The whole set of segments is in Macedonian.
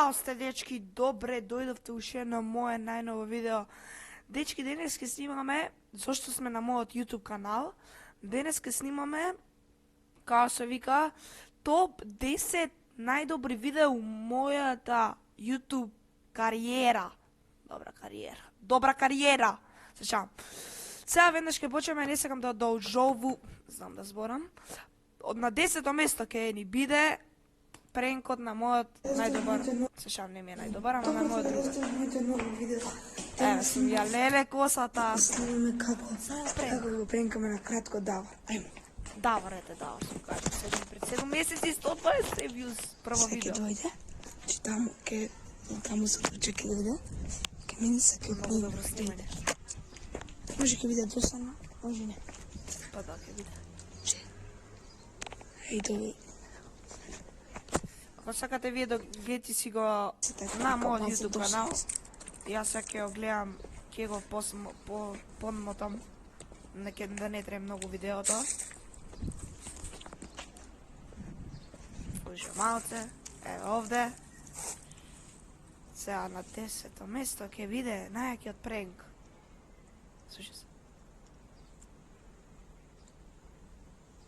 Чао сте, дечки, добре дојдовте уште на моје најново видео. Дечки, денес ке снимаме, зашто сме на мојот YouTube канал, денес ке снимаме, како се вика, топ 10 најдобри видео у мојата YouTube кариера. Добра кариера. Се шам. Сега веднаш ке почнеме, не сакам да одолжову, знам да зборам. На 10-то место ке ни биде пренкот на мојот најдобар, се шам, не ми е најдобар, ама на мојот друг. Еве сум ја леле косата. Снимаме како го пренкаме на кратко Давор. Ајмо. Давор сум кажа. Пред 7 месеци 120 views прво видео. Ке дојде, че таму се чеки дојде. Ке мене се ке Много добро снимање. Може ке биде досадно, може не. Па да, ке биде. Еј, Ако сакате вие да гледате си го на мојот YouTube канал, јас сега ќе го гледам, ќе го подмотам, да не трае многу видеото. Служа малце, еве овде. Сега на 10-то место ќе биде најакиот пренк. Слушай се.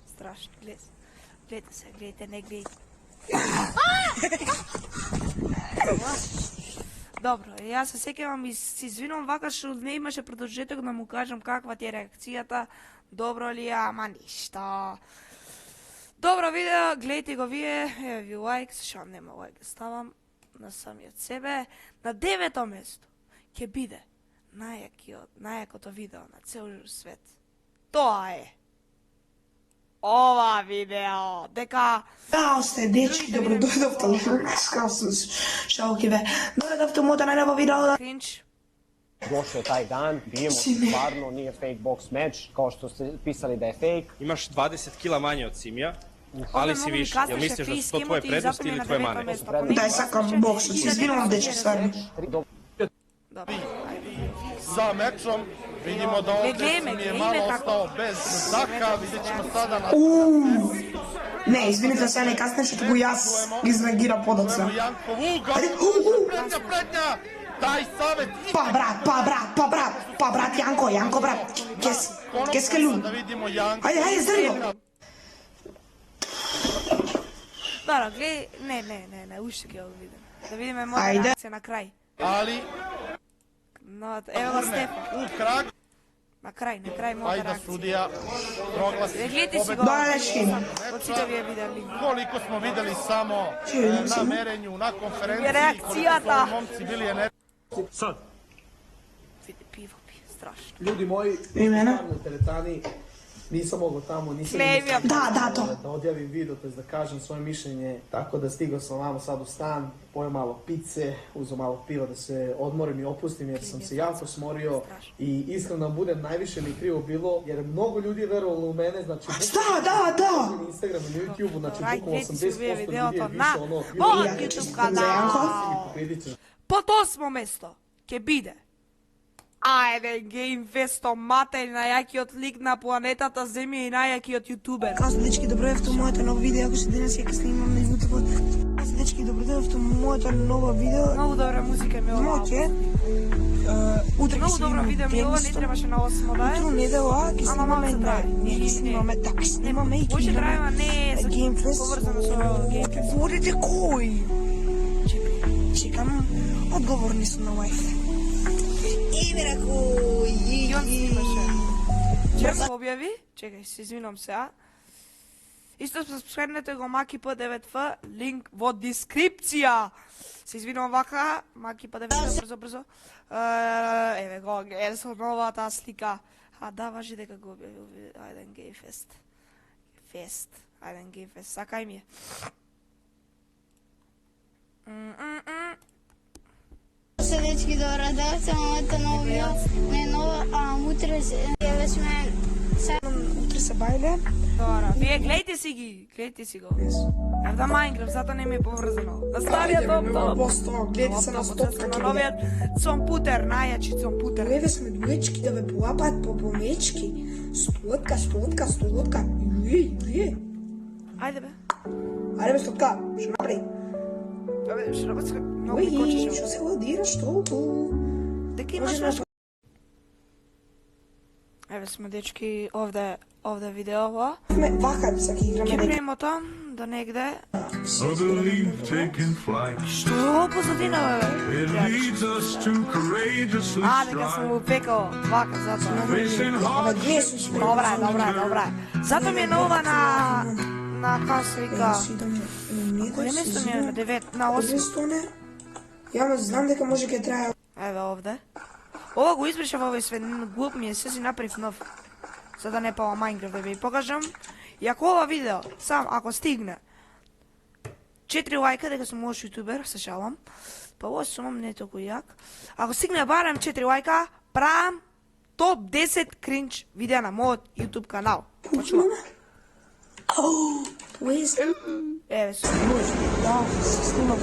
Страшно, гледате, не гледате. Добро, јас се сеќавам и се извинувам вака што не имаше продолжеток да му кажам каква ти е реакцијата, добро ли е, ама ништо. Добро видео, гледайте го вие, еве ви лайк, шо нема лайк да ставам на самиот себе. На 9-то место ќе биде најакото видео на цел свет. Тоа е ова видео, дека... Чао сте, дечки, добро дојдовте, шао ке бе. Дојдовте у мојата најнова видео. Кринч. Доšao je taj dan, bijemo stvarno, nije fake box match, kao što ste pisali da je fake. Imaš 20 kila manje od Simija, ali si više. Jel misliš da su to tvoje prednosti ili tvoje mane? Дај сакам бокс, се извинувам дечки, стварно. Добро, Za mečom vidimo da ovdje mi je malo ostao bez zaka, vidjet ćemo sada na... Не, извините, сега не каснеш, што го јас изреагира подоцна. Jankov ugao, prednja, taj savet... Pa brat, Janko, brat, kes ke lud. Da vidimo Janko. Ајде, здрви го. Добро, не, уште ќе го видим. Да видиме моја Ајде. реакција на крај. Ali Ево го Стефан, u krag, на крај моја ajde реакција. sudija proglasi Гледайте си го, Да, дечки. од сите вие видеали. koliko smo videli samo na merenju, na konferenciji, Reakcijata. koliko su momci bili energični. Sad, Види пиво пие, страшно. ljudi moji, Imena? stvarno u teretani, nisam mogao tamo, nisam Klevija. Da, to. da odjavim video, to je da kažem svoje mišljenje, tako da stigao sam vamo sad u stan, pojeo malo pice, uzeo malo piva da se odmorim i opustim jer sam se jako smorio i iskreno da budem, najviše mi krivo bilo jer mnogo ljudi je verovalo u mene, znači Da. na Instagramu, na YouTubeu, znači bukvalno Гледайте си 80% вие ljudi je видеото više на ono, мојот YouTube канал. Под 8 место ќе биде Ајде, Геймфест, матер, најакиот лик на планетата Земја и најакиот јутубер. Као сте, дечки, добро дојдовте у моето ново видео, ако што денес ќе снимам на YouTube. Као сте, дечки, добро дојдовте у моето ново видео. Многу добра музика ми ова. Моќе. Утре ќе Многу добро видео ми ова, не требаше на 8 да е. Утре недела ќе Ама снимаме малце трае. ќе снимаме, да, ќе снимаме и Може трајава не е Геймфест. поврзано со Геймфест. Говорите кој? Чекам, одговорни сум на Wi-Fi. Еве рако, И он снимаше. Чек се објави, чекај, се извинувам сега. Исто сабскрајбнете го Маки P9F, линк во дескрипција. Се извинувам вака, Маки P9F, брзо. Еве го, гледа со новата слика. Да, важи дека го објави, ајден Гейфест. Ајден Гейфест, сакај ми е. Се дечки, добро дојдовте на моето ново видео. Не ново, утре еве сме Утре се бајле. Добро, вие гледайте си го. Еве да Майнкрафт, затоа не ми е поврзано. На стариот топ. Посто, гледате се на стопка. На новиот цомпутер, најачи цомпутер. Еве сме дуечки да ве полапаат по помечки. Столотка. Ајде бе, Ајде бе. стотка, што направи? Абе, Шработска, много ми кочеше. Што се ладираш толку? Дека имаш нешто. Еве сме, дечки, овде видео ова. Вака се ќе играме Ќе дека. приемо там, до негде. I believe taking flight. Што е ово позадина, бе? It leads us to courageously Дека сум strive. го пекал, вака, затоа. Facing hard Добра. Зато ми е на ова на како се вика. Кој место ми е на 9, на 8. Стоне. Ја знам дека може ќе трае. Еве овде. Ова го избришав овој свет, глуп ми е, се си направив нов. За да не пала Minecraft, да ви покажам. И ако ова видео, сам, ако стигне 4 лајка, дека сум лош јутубер, се шалам. Па лош сум, не толку јак. Ако стигне барем 4 лајка, правам топ 10 кринч видеа на мојот YouTube канал. Почувам. Еве се. Да, се снимам.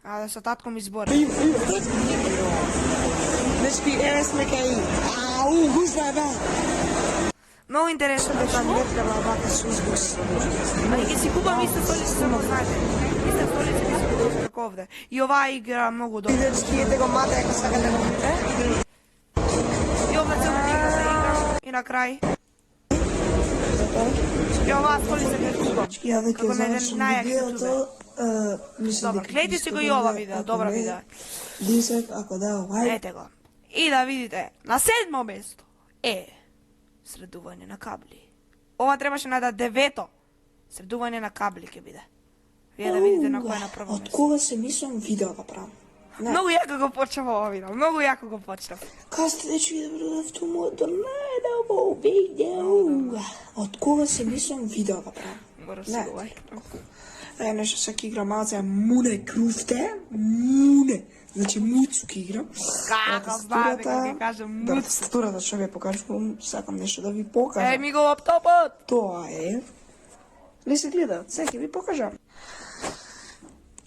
А да се татко ми збори. Дечки, еве сме кај. Гузна, бе. Многу интересно Тоа беше. не треба вака сузбус. А и ќе си купам иста столица, само знаете. Иста столица ќе си купам како овде. И оваа игра многу добра. Дечки, ете го мата, ако сакате да го видите. И овде целата игра се игра. И на крај. И оваа столица ќе си купам. Ја веќе Како на еден завршам најак видеото. Мислам Добро, гледайте си го и ова видео, добра видео. 10, ако да, лајк. Ете го. И да видите, на 7-мо место е средување на кабли. Ова требаше на 9-то. Средување на кабли ќе биде. Вие да видите на кој е на прво Од место. кога се мислам видео да правам? Многу јако го почнав ова видео, многу јако го почнав. Кај сте дечки да дојдовте моето најдобро видео. Од кога се мислам видео да правам? Мора се Не. го лај. Е, нешто се ќе игра малце муне круфте, муне. Значи муцу ќе играм. Како знае дека ќе кажам Да, муцу. текстурата што ви покажувам, сакам нешто да ви покажам. Еј ми го лаптопот. Тоа е. Не се гледа, се ќе ви покажам.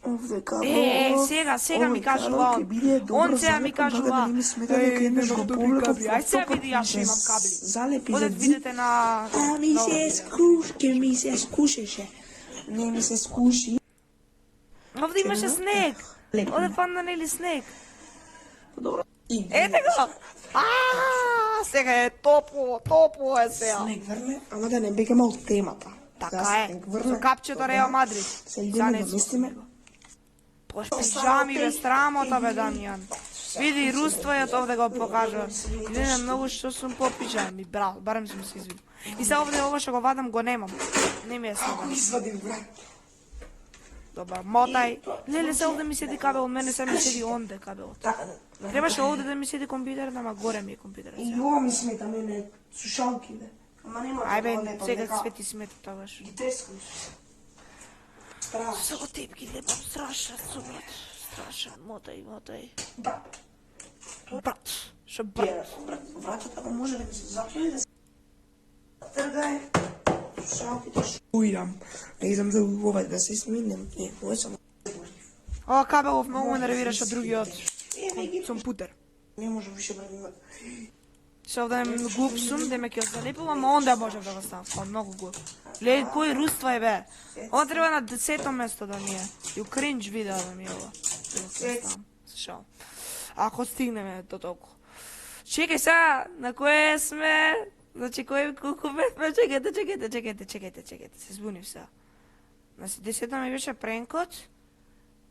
Овде кабел. Сега ми кажува он. Он сега ми кажува. Нешто повлеков. Ај сега види јас што имам кабли. Залепи за Одете видите на... А ми се скушке, ми се скушеше. Не ми се скуши. Овде имаше снег. Овде падна нели снег. Добро. И Ете го. Сега е топло е сега. снег врне, ама да не бега мал темата. Така е. Со капчето Реал Мадрид. Се идеме да местиме. Пош пижами бе страмота бе Дамјан. Види руствајот овде го покажува. Не многу што сум по пижами, браво, барем сум се извинил. И се овде ова што го вадам го немам. Не ми е слабо. Извадим брат. Добар, мотај. Леле, се овде ми седи кабел, мене се ми седи онде кабелот. Така да. Требаше овде да ми седи компјутерот, ама горе ми е компјутерот. И ова ми смета мене слушалки бе. Ама нема Ајбе, сега свети смета тогаш. Ги трескам. Страшно. Со го тепки лепам, страшен сумет. Страшен, мотај. Брат, шо брат. Вратата го може да ми се затвори да се тргај. Слушалките шујам. Не знам за ова да се сминем. Не, ова само. Ова кабелов многу ме нервираше другиот компјутер. Не може више брат. Се овде глуп сум, да ме ќе залепил, ама онда можев да го ставам, тоа многу глуп. Гледај кој руства е бе. Ова треба на 10-то место да ми е. И у кринч видео да ми е ова. Се шал. Ако стигнеме до толку. Чекај сега, на кое сме? Значи кој колку бевме? Чекајте, се збунив сега. Значи 10-то ми беше пренкот.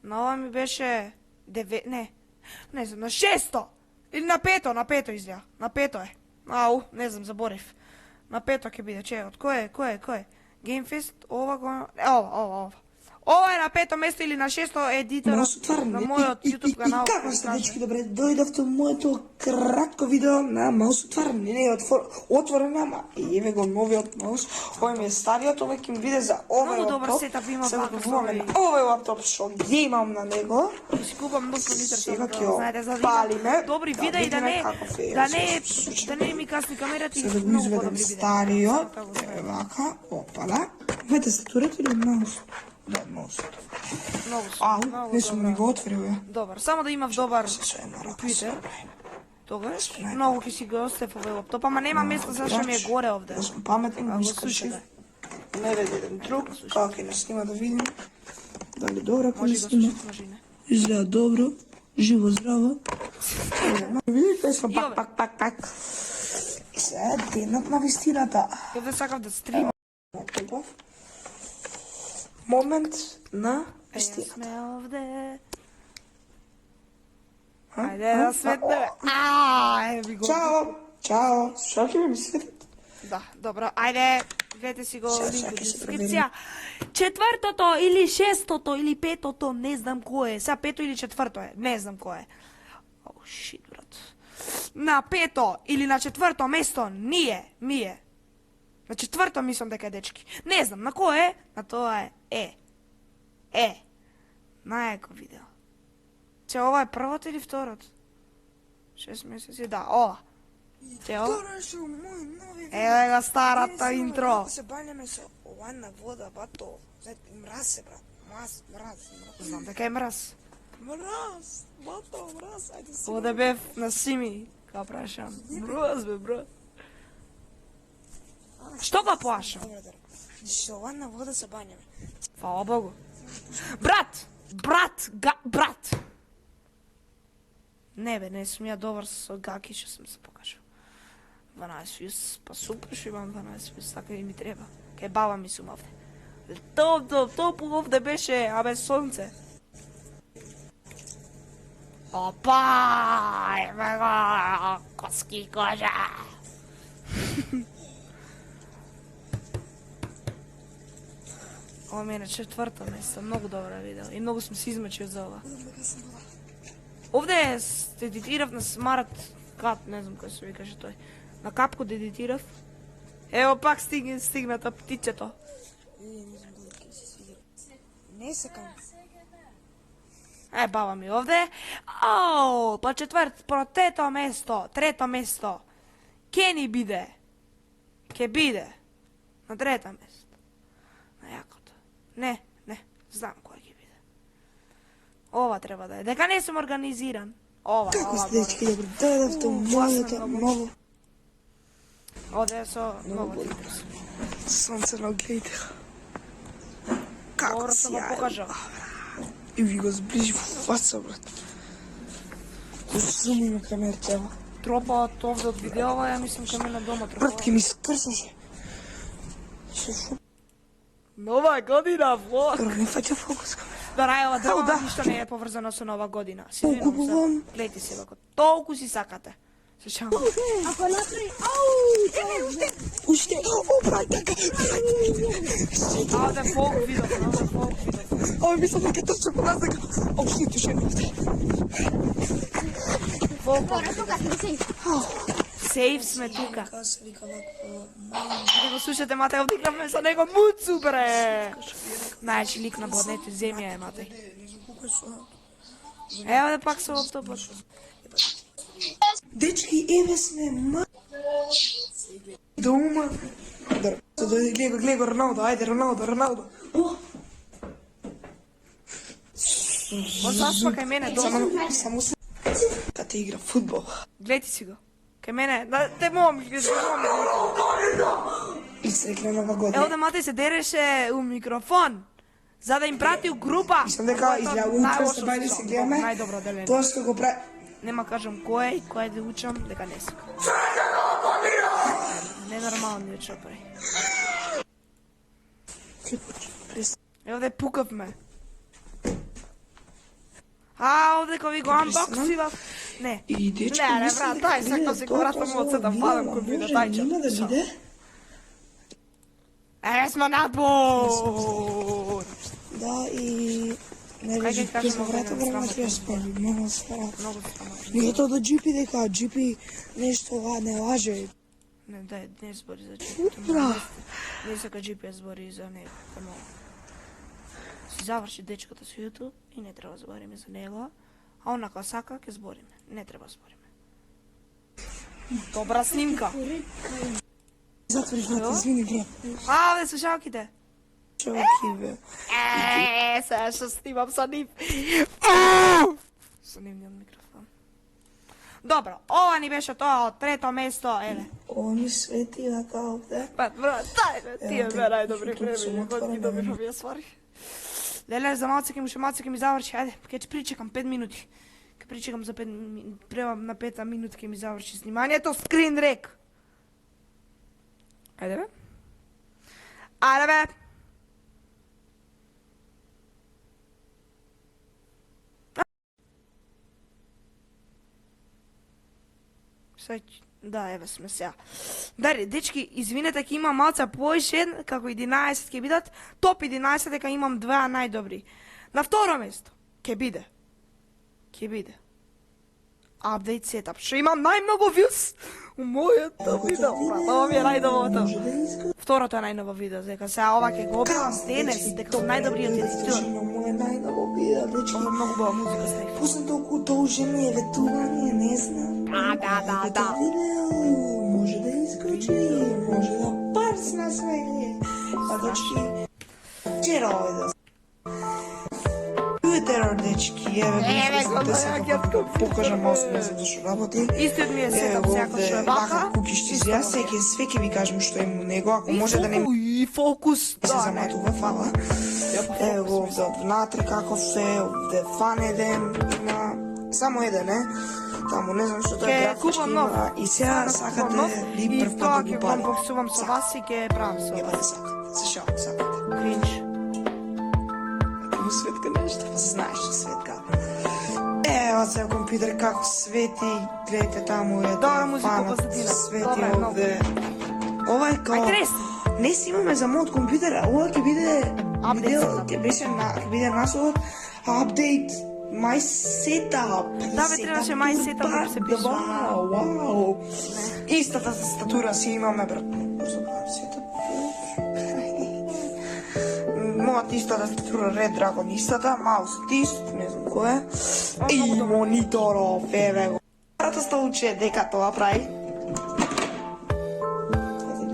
На ова ми беше 9, не знам, на 6-то. Или на 5-то излеа. На 5-то е. Ау, не знам, заборив. На 5-то ќе биде, чекај, кој е? Gamefest, ова. Ова е на 5-то место или на 6-то едитор на мојот YouTube канал. И како сте, дечки, добре, дојдовте во моето кратко видео на маус отварен. Не е отворен, ама еве го новиот маус. Овој ми е стариот, овој ќе ми биде за овој Многу лаптоп. добар сетап има Сега вака го со имаме овој. на овој лаптоп што ги имам на него. Ќе си купам нов компјутер, Сега така ќе да го знаете, за да палиме. имам добри Да видеа и видиме каков е. да не ми касни камерата и Сега го многу изведам подобри видеа. стариот. Еве вака, опала. Вете се турат или маус? Да, маус. Многу Ау, многу не сум добра. ни го отворил ја. Добар, само да имав добар Се е на компјутер. Тогаш многу ќе си го оставив овој лаптоп, ама нема место зашто ми е горе овде. Да сум паметен, А го го искршив. слушате. Не да еден друг, како ќе не снима да видим. Дали добро ако не Може го снима? слушат, може и не. Изгледа добро, живо, здраво. Видите, сме пак. И сега денот на вистината. Овде сакав да стримам. Момент на Ја вистината. сме овде. Ајде да светне. Ви го. Чао. Што ќе ми светат? Да, добро. Ајде, гледате си го Сега линкот ќе се дескрипција. Четвртото или шестото или петото, не знам кој е. Сега пето или четврто е, не знам кој е. О, шит, брат. На пето или на четврто место ми е. На четврто мислам дека е, дечки. Не знам, на кој е? На тоа е. Најако видео. Че ова е првото или второто? 6 месеци, да, ова. Че ова? Еве го старата интро. Се бањаме со ована вода, бато. Мраз се, брат. Мраз. Знам дека е мраз. Мраз, бато, мраз. Ајде си. Оде бев на Сими, као прашам. Мраз бе, брат. Што го плашам? Со ована вода се бањаме. Фала Богу. Брат! Не бе, не сум ја добар со гаки, што сум се покажал. 12 вјус, па супер што имам 12 вјус, така и ми треба. Кај баба ми сум овде. Топу овде беше, абе сонце. Опа! Еме го! Коски кожа! Ова ми е на четврто место, многу добро видео и многу сум се измачил за ова. Овде едитирав на Smart Cut, не знам кој се викаше тој. На капко едитирав. Ево пак стигната птичето. Не сакам. Баба ми овде. Па трето место. Ке ни биде? Ке биде. На трето место. На јакото. Не, знам кој ќе биде. Ова треба да е. Дека не сум организиран. Ова. Дечки, добро, дојдовте моето ново. Овде е со ново интерес. Сонце на гледите. Како Добро си сум го покажал. И ви го сближи в фаца, брат. Зум има камерата, ево. Тропаат овде од видеова, ја мислам кај мене дома Брат, тропаат. ке ми скрсаше. Нова година, влог! Брат, не фаќа фокус камера. Да, ова драма да. ништо не е поврзано со нова година. Се Толку извинувам се. вам. Гледайте си вако. Толку си сакате. Се шалам. Ако направи... Уште, о, брат, така. А, овде фолк видов. Ова мислам дека трча по нас дека... О, шит, уште не овде. Фолк. Покажи се. Сейф сме тука. Се вика вако... Да го слушате, Матеј, овде игравме со него муцу, бре. Најачи лик на планета Земја е, Матеј. Ево да пак со оптопот. Дечки, еве сме ма... Дома. Добро, се дојде, гледа го Роналдо, ајде, Роналдо. О! Од заспа кај мене дома. Само се... Кате игра фудбал. Гледайте си го. Кај мене, те моми, И се рекла нова Е, година. овде Матеј се дереше у микрофон, за да им прати у група. Мислам дека изгледа утре се бајде се гледаме. Најдобро деление. Тоа што го прави... Нема кажам кој е и кој да учам, дека не сакам. Ненормални чопари. Е, овде пукавме. Овде кој ви го анбоксивав. Не. И дечки, Не, мислам брат, дека дај, сакам си го вратам од седам, падам кој биде, дај ќе. Нема да биде. Сме надвор! Да, и... Не Кај режи, ќе кажем песна овде врата, на време срамото? ќе спали, много стара. Многу стана. Не тоа да джипи дека, джипи нешто не лаже. Не, дај, не збори за джипито. Бра. Не сака джипи збори за него. Си заврши дечката со YouTube и не треба збориме за него. А онака сака, ќе збориме. Не треба збориме. Добра снимка. Затвори врата, извини, глед. Овде слушалките. Човеки, бе. Сега што снимам со нив. Со нивниот микрофон. Добро, ова ни беше тоа од трето место, еве. Ова ми свети вака овде. Брат, дај, бе, тие Еве, бе најдобри тук сум времења, кога отворен, ги добивам еве. ја свари. Леле, за малце ќе ми заврши, ајде, ќе причекам 5 минути. Ќе причекам за 5 према на 5 минути ќе ми заврши снимањето, скрин рек. Ајде бе. Ајде бе. Да, еве сме сега. Дари, дечки, извинете, ќе имам малце поишен, како 11 ќе бидат, топ 11 дека имам 2 најдобри. На второ место ќе биде. Update setup. Што имам најмногу views у мојата видео. Ова ми е најдоброто. Второто е најново видео, дека сега ова ќе го објавам денес, дека сум најдобриот едитор. Моје најново видео, дечки. Ова многу бава музика стави. Пуснам толку должени ветување, не знам. Да. Може да искочи, може да парсна свеќе. А дечки, вчера овде. Јутро, дечки, еве го да покажам осмесето што работи. Истиот ми е сетап секој што е вака. Кукишти за јас, све ќе ви кажам што е у него, ако може да не И фокус, се заматува, фала. Еве го овде внатре каков се, овде фан еден, има само еден, Таму не знам што тоа е графички има. И сега сакате ли прв пат да го пари. Ќе конбоксувам со вас и ќе правам со Ева вас. да сакате, се шалам, сакате. Кринч. Ако му Светка нешто, знаеш што Светка. Ева се компјутер како свети, гледате таму е Добра музика, фанат, позадина. свети Добра е, овде. Ова е као... Не си имаме за мод компјутер, ова ќе биде... Ќе биде насловот Update My Setup. Да, бе, требаше My Setup да се пишува. Вау. Истата статура си имаме, брат. Setup. Мојата истата статура, Red Dragon истата, маусот ист, не знам кој е. И мониторов, еве го. Брата столче дека тоа прави.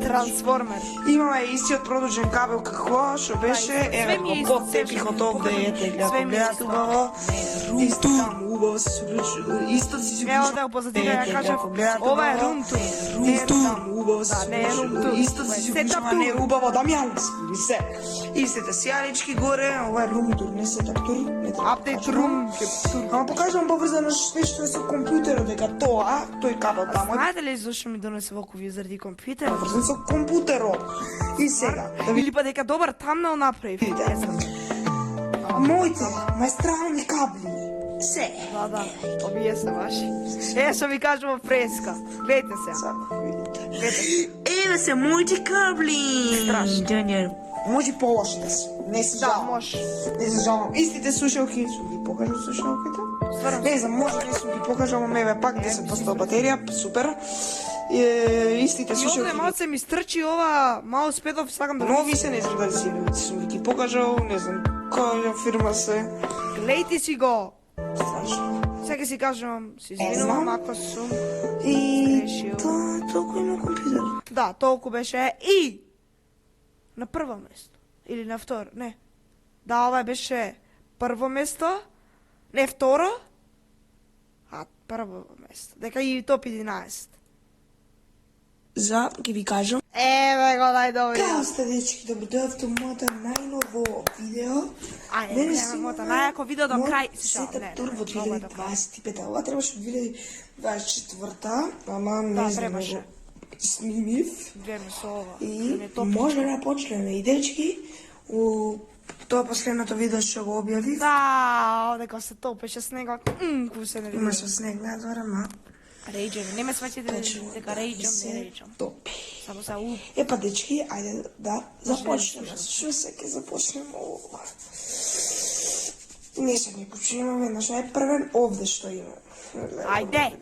Трансформер. Имаме истиот продолжен кабел како што беше, еве го под тепихот овде ете, гледате убаво. Исто таму убаво се суклучува. Исто си се Ево да го позадина, ја кажав, ова е румту. Румту. Убаво се Да, не е румту. Исто си се уклучува, не е убаво, Дамјан. Се. Истите сијалички горе, ова е румтур, не се таптур. Апдейт рум. Ама покажувам поврзано све што е со компјутерот, дека тоа, тој кабел таму е Знаете ли зашто ми донесе ваку вие заради компјутер? поврзан со компјутерот. И сега, да Или па дека добар тамнел направи. видите, моите маестрални кабли, се. Да, овие се ваши. Што ви кажувам преска. Гледайте се. Само видите. Гледайте. Еве се моите кабли. Страшно. Може полоши да се. Не се Да, жалам. може. Не се жалам. Истите слушалки, сум ги покажал слушалките. Стварно. Не знам, може ли сум ги покажал, ама еве пак 10% батерија, супер. Истите И овде слушалки. малце ми стрчи ова маус педов, сакам да Нови се, не знам дали сум ги покажал, не знам која фирма се. гледайте си го. Страшно. Сега си кажам, се знам. извинувам ако сум. И Сгрешил. тоа толку има компјутер. Да, толку беше и на прво место или на второ, не. Да, ова беше прво место, не второ, а прво место. Дека и топ 11. За, ќе ви кажам. Еве го најдобри. Као сте, дечки, добро дојавте у мојата најново видео. Ајде, Денес време, мојата имаме најако видео до мој крај. Се шалам, сетап тур во много е добро. 2025. Ова требаше од 2024, ама не Да, знам, требаше. него снимив. Време со ова. И Време топ. може да почнеме. И дечки, у тоа последното видео што го објавив, Да, дека се топеше снегот. Кој се не имаше снег надвор, ама Рејджем, не ме сваќате дека рејджем, не рејджем. топи. Само се у. Епа, дечки, ајде да започнеме. Што се ќе започнеме ова? Не се не почнеме веднаш, ај првен овде што има. Ајде.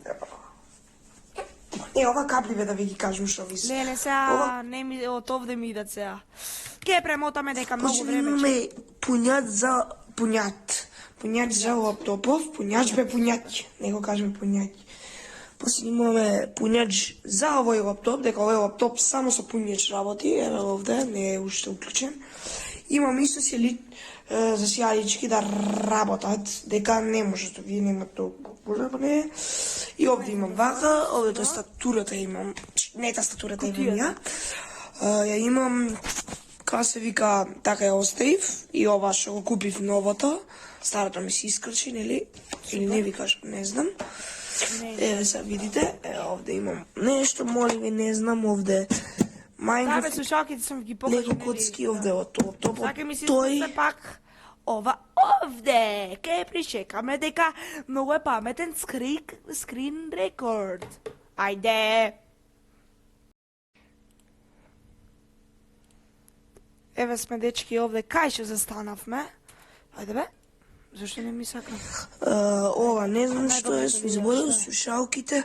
Ова капливе да ви ги кажам што ви се. Леле, сега не ми од овде ми идат сега. Ке премотаме дека многу време. Имаме пуњач за пуњат. Пуњач за лаптопов, пуњач бе пуњач. Не го кажеме пуњач. После имаме пуњач за овој лаптоп, дека овој лаптоп само со пуњач работи, еве овде, не е уште уклучен. Имам исто за сијалички да работат, дека не може да вие немате толку пожарне. И овде имам вака, овде тастатурата имам, не тастатурата имам ја. Ја имам Као се вика, така ја оставив и ова што го купив новото. Старото ми се искрчи, нели? Или не ви кажам, не знам. Еве сега видите, овде имам нешто, моли ви, не знам, овде Minecraft. Бе, слушалките сум ги покажа. Лего коцки овде од топ. Сака ми се се пак ова овде, кај пришекаме дека многу е паметен скрин рекорд. Ајде. Еве сме дечки овде, кај што застанавме? Ајде бе. Зашто не ми сака? Ова, не знам што е, сум заборил слушалките.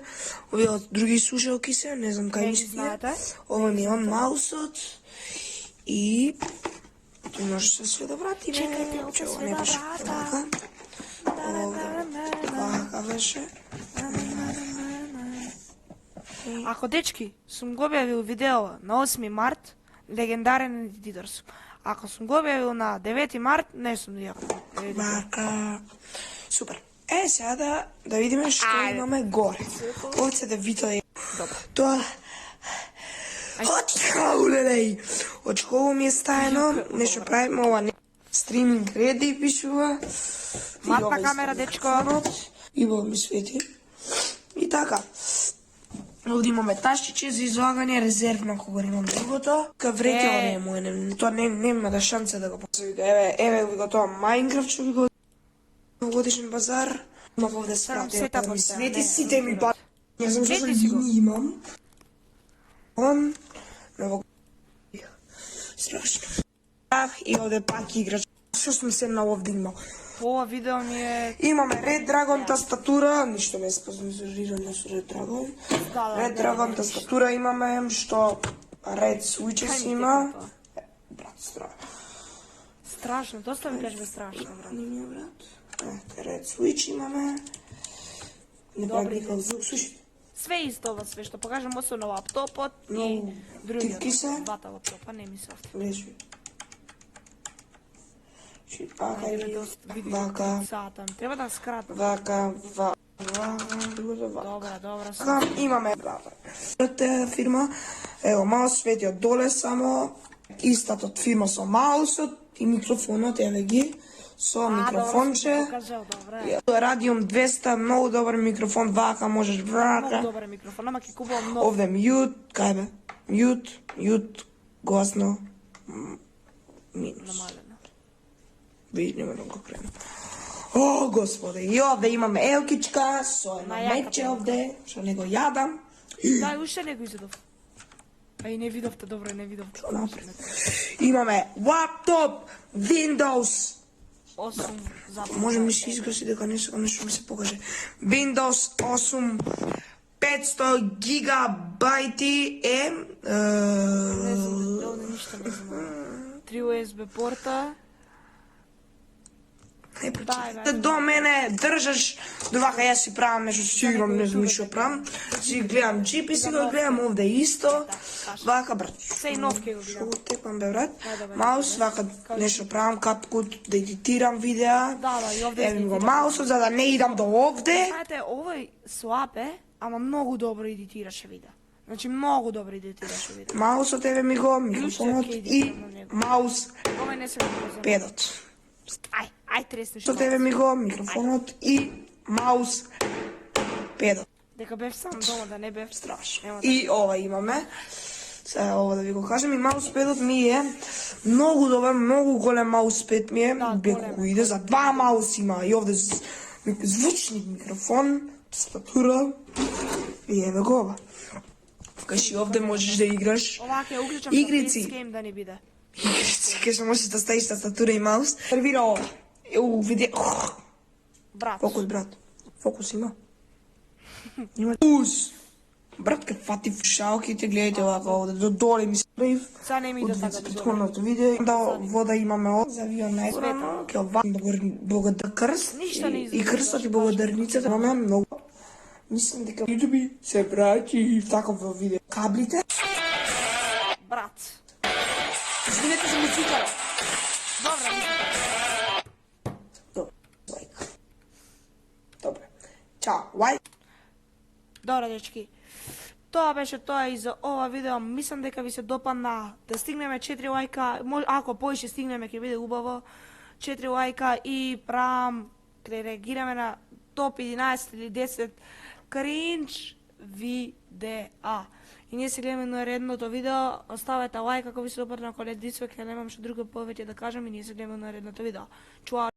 Овие од други слушалки се, не знам кај ми се. Ова ми е маусот. И Ти може се да вратиме. Чекајте, Че се не да беше врата. Вака беше. Ако дечки, сум го објавил видео на 8 март, легендарен едитор сум. Ако сум го објавил на 9 март, не сум едитор. Вака. Супер. Сега да видиме што имаме горе. Овце да видите. Тоа Очкаулелеј! Очково ми е стаено, нешто правиме ова не... Стриминг реди пишува. Матна камера, дечко. И Бог ми свети. И така. Овде имаме ташчиче за излагање, резервно кога имам другото. Кавреќе не е мој, тоа нема да шанса да го посови. Еве ви го тоа Minecraft што ви го годишен базар. Има овде спрате, да ми свети сите ми ба... Не знам што ги имам. Он много страшно. И овде пак играч. Што сум седнал овде имал. Ова видео ми е... Имаме Red Dragon тастатура, ништо не е спонзорирано со Red Dragon. Red Dragon тастатура имаме, што Red Switches има. Брат, страшно. Страшно, доста ми кажеш бе страшно, брат. Не ми е, брат. Red Switch имаме. Не прави никаков звук, слушайте. Све исто ова, све што покажам осо на лаптопот и тивки се? другиот. Двата лаптопа, не ми се офти. Лежи. Вака. Треба да скратам. Вака. Добра. Имаме таа фирма. Ево, маус свети од доле само. Истата од фирма со маусот и микрофонот, еве ги. Со микрофонче. Радиум 200, многу добар микрофон, вака можеш врака. Многу добар микрофон, ама ќе купувам многу. Овде мјут, кај бе? Мјут, гласно, минус. Намалено. Видиме да го кренем. О, господи, и овде имаме елкичка, со едно мече овде, што не го јадам. Да, уште не го изедов. А и не видовте, добро, не видовте. Имаме лаптоп, Windows. 8 запад. Може ми се изгаси дека нешто ми се покаже. Windows 8 500 гигабајти е... Не знам, доволно ништо не знам. 3 USB порта. Не прочитате до мене, држаш, довака јас си правам нешто, сигурно не знам што правам. Си гледам джипи, си го гледам овде исто. Вака, брат. Се и нов ке го гледам. Што го тепам, бе, брат. Маус, вака нешто правам, капкут, да едитирам видеа. Да, и овде Еве го маусот, за да не идам до овде. Знаете, овој слаб е, ама многу добро едитираше видеа. Значи, многу добро едитираше видеа. Маусот, еве ми го, микрофонот и маус Овој не се го позем. педот. Ај треснеш. Со тебе ми го, микрофонот и маус педот. Дека бев сам дома, да не бев Страшно. И ова имаме. Сега ова да ви го кажем, и мауспедот ми е многу добар, многу голем мауспед ми е, беко иде, за 2 маус има, и овде звучник микрофон, статура, и еве го ова. Каши овде можеш да играш Овака ја уклучам игрици. со гейм да не биде. Игрици, кај што можеш да ставиш статура и маус. Сервира ова. Виде... Брат. Фокус, брат. Фокус има. Има фокус. Брат, ке фати фушалките, гледайте овака овде, до доле ми се прив. Са не ми иде така до Предходното видео, да вода имаме овде, за авион најсветно, ке ова благодар крст Ништо не и крстот и благодарницата имаме многу. Мислам дека YouTube се праќи и таков во видео. Каблите. Брат. Извинете за музиката. Добра музика. Лайк. Добре. Чао, лайк. Добра, дечки. Тоа беше тоа и за ова видео. Мислам дека ви се допадна. Да стигнеме 4 лајка, ако повеќе стигнеме ќе биде убаво. 4 лајка и правам, каде реагираме на топ 11 или 10 кринч видеа. И ние се гледаме на редното видео. Оставете лајк ако ви се допадна, ако не дисвек, ја немам што друго повеќе да кажам и ние се гледаме на редното видео. Чуао!